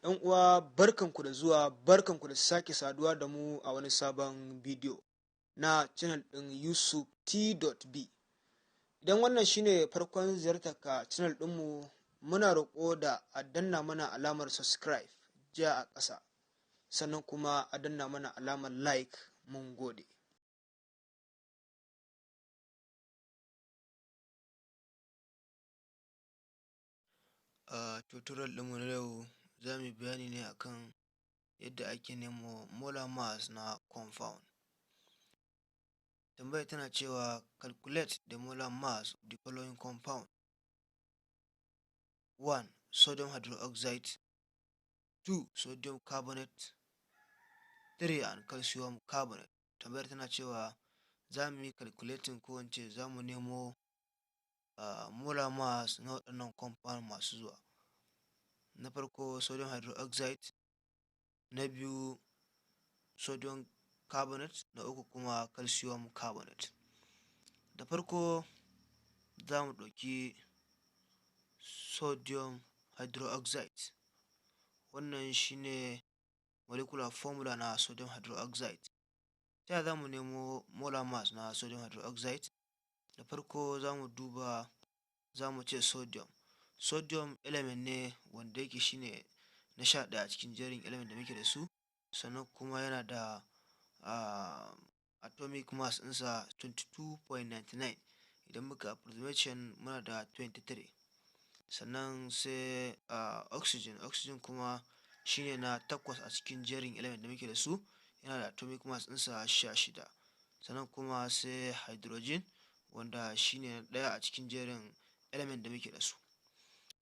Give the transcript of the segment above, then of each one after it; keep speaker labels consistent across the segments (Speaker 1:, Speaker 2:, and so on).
Speaker 1: 'Yan uwa barkanku da zuwa, barkanku da sake saduwa da mu a wani sabon bidiyo na channel ɗin Yusuf T.B. Idan wannan shine farkon ziyartarka channel ɗinmu, muna roƙo da a danna mana alamar subscribe ja a ƙasa, sannan kuma a danna mana alamar like. Mun gode. A tutorial ɗinmu na yau za mu yi bayani ne akan yadda ake nemo molar mass na compound. Tambayar tana cewa calculate the molar mass of the following compound: 1. Sodium hydroxide, 2. Sodium carbonate, 3. and calcium carbonate. Tambayar tana cewa za mu yi calculating ko in ce za mu nemo molar mass na waɗannan compound masu zuwa. Na farko sodium hydroxide, na biyu sodium carbonate, na uku kuma calcium carbonate. Da farko za mu ɗauki sodium hydroxide. Wannan shine molecular formula na sodium hydroxide. Ta yaya za mu nemo molar mass na sodium hydroxide? Da farko za mu duba, za mu ce sodium element ne wanda yake shine na 11 a cikin jerin element da muke da su, sannan kuma yana da atomic mass ɗinsa 22.99. idan muka approximation muna da 23. Sannan sai oxygen kuma shine na 8 a cikin jerin element da muke da su, yana da atomic mass ɗinsa 16. Sannan kuma sai hydrogen wanda shine na 1 a cikin jerin element da muke da su.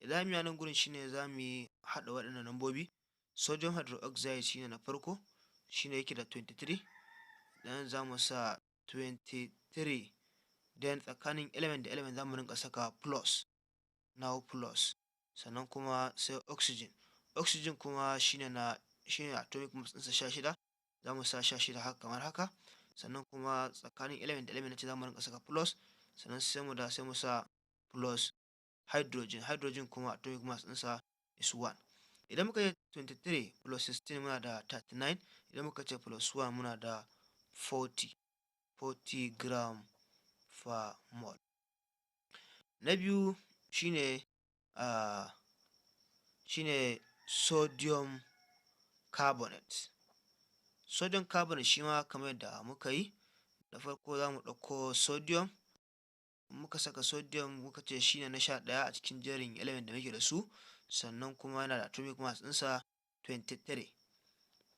Speaker 1: Idan mu yi nan gurin shine za mu yi haɗa waɗannan lambobi. Sodium hydroxide shine na farko, shine yake da 23. Dan za mu sa 23, then tsakanin element da element za mu rinka saka plus, now plus. Sannan kuma sai oxygen kuma shine atomic mass ɗinsa 16, za mu sa 16 haka kamar haka. Sannan kuma tsakanin element da element za mu rinka saka plus, sannan sai mu sa plus hydrogen kuma atomic mass ɗinsa is 1. Idan muka yi 23 plus 16 muna da 39, idan muka ce plus 1 muna da 40 gram per mole. Na biyu shine sodium carbonate. Sodium carbonate shi ma kamar yadda muka yi, da farko za mu ɗauko sodium, muka saka sodium muka ce shine na 11 a cikin jerin element da muke da su, sannan kuma yana da atomic mass ɗinsa 23.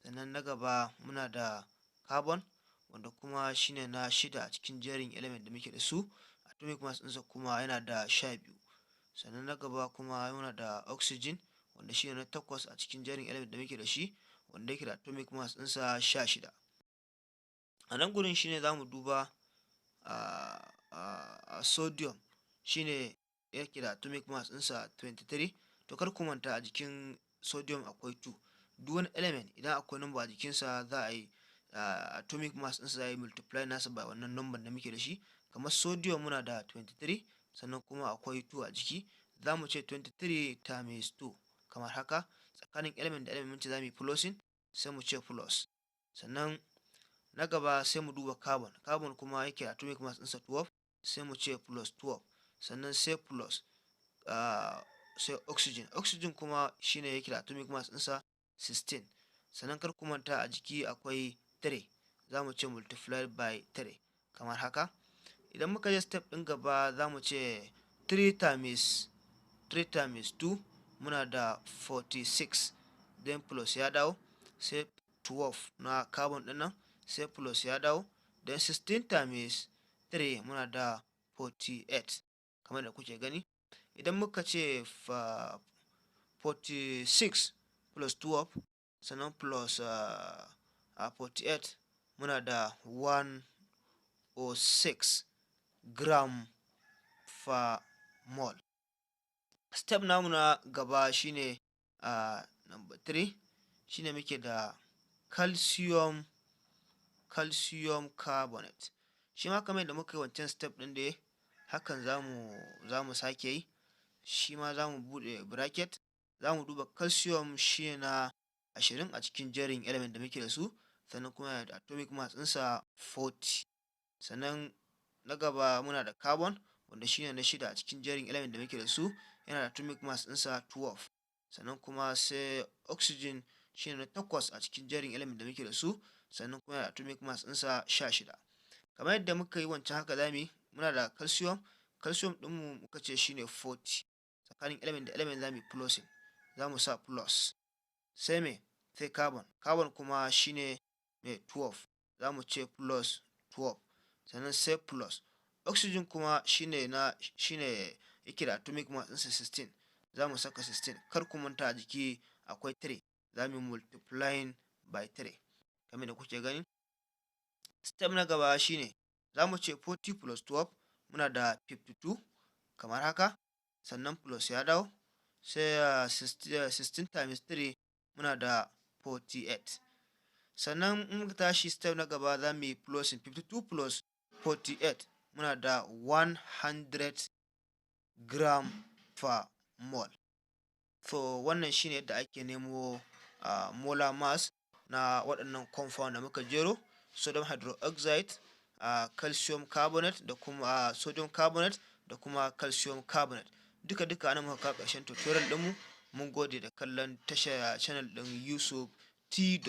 Speaker 1: Sannan na gaba muna da carbon wanda kuma shine na 6 a cikin jerin element da muke da su, atomic mass ɗinsa kuma yana da 12. Sannan na gaba kuma muna da oxygen wanda shine na 8 a cikin jerin element da muke da shi, wanda yake da atomic mass ɗinsa 16. A nan gurin shine za mu duba sodium shine yake da atomic mass ɗinsa 23. To kar ku manta a jikin sodium akwai 2. Duk wani element idan akwai number a jikinsa za a yi atomic mass ɗinsa za a yi multiply nasa by wannan number da muke da shi. Kamar sodium muna da 23, sannan kuma akwai 2 a jiki, za mu ce 23 times 2 kamar haka. Tsakanin element da element za mu yi plussing, sai mu ce plus. Sannan na gaba sai mu duba carbon kuma yake atomic mass ɗinsa 12, sai mu ce plus 12. Sannan sai plus sai oxygen kuma shine yake da atomic mass ɗinsa 16. Sannan kar ku manta a jiki akwai 3, za mu ce multiply by 3 kamar haka. Idan muka je step ɗin gaba za mu ce 3 times 2 muna da 46, then plus ya dawo, sai 12 na carbon ɗin nan, sai plus ya dawo, then 16 times 3 muna da 48 kamar da kuke gani. Idan muka ce 46 plus 12 sannan plus 48 muna da 106 gram per mole. Step namu na gaba shine number 3, shine muke da calcium carbonate. Shi ma kamar yadda muka yi wancan step ɗin da hakan za mu sake yi. Shi ma za mu buɗe bracket, za mu duba calcium shi na 20 a cikin jerin element da muke da su, sannan kuma yana da atomic mass ɗinsa 40. Sannan na gaba muna da carbon, wanda shi ne na 6 a cikin jerin element da muke da su, yana da atomic mass ɗinsa 12. Sannan kuma sai oxygen shi ne na 8 a cikin jerin element da muke da su, sannan kuma yana da atomic mass ɗinsa 16. Kamar yadda muka yi wancan haka zamu yi, muna da calcium ɗinmu muka ce shi ne 40. Tsakanin element da element zamu yi plusing, za mu sa plus. Sai sai carbon kuma shi ne mai 12, za mu ce plus 12. Sannan sai plus. Oxygen kuma shi ne yake da atomic mass ɗinsa 16, za mu saka 16. Kar ku manta a jiki akwai 3, za mu yi multiplying by 3 kamar da kuke gani. Step na gaba shine za mu ce 40 plus 12, muna da 52 kamar haka, sannan plus ya dawo, sai 16 times 3 muna da 48. Sannan in muka tashi step na gaba za mu yi plusing 52 plus 48, muna da 100 gram per mole. So wannan shine yadda ake nemo molar mass na waɗannan compound da muka jero: sodium hydroxide, calcium carbonate da kuma sodium carbonate da kuma calcium carbonate. Duka ana muka kawo ƙarshen tutorial ɗinmu. Mun gode da kallon tashar channel ɗin Yusuf T.B.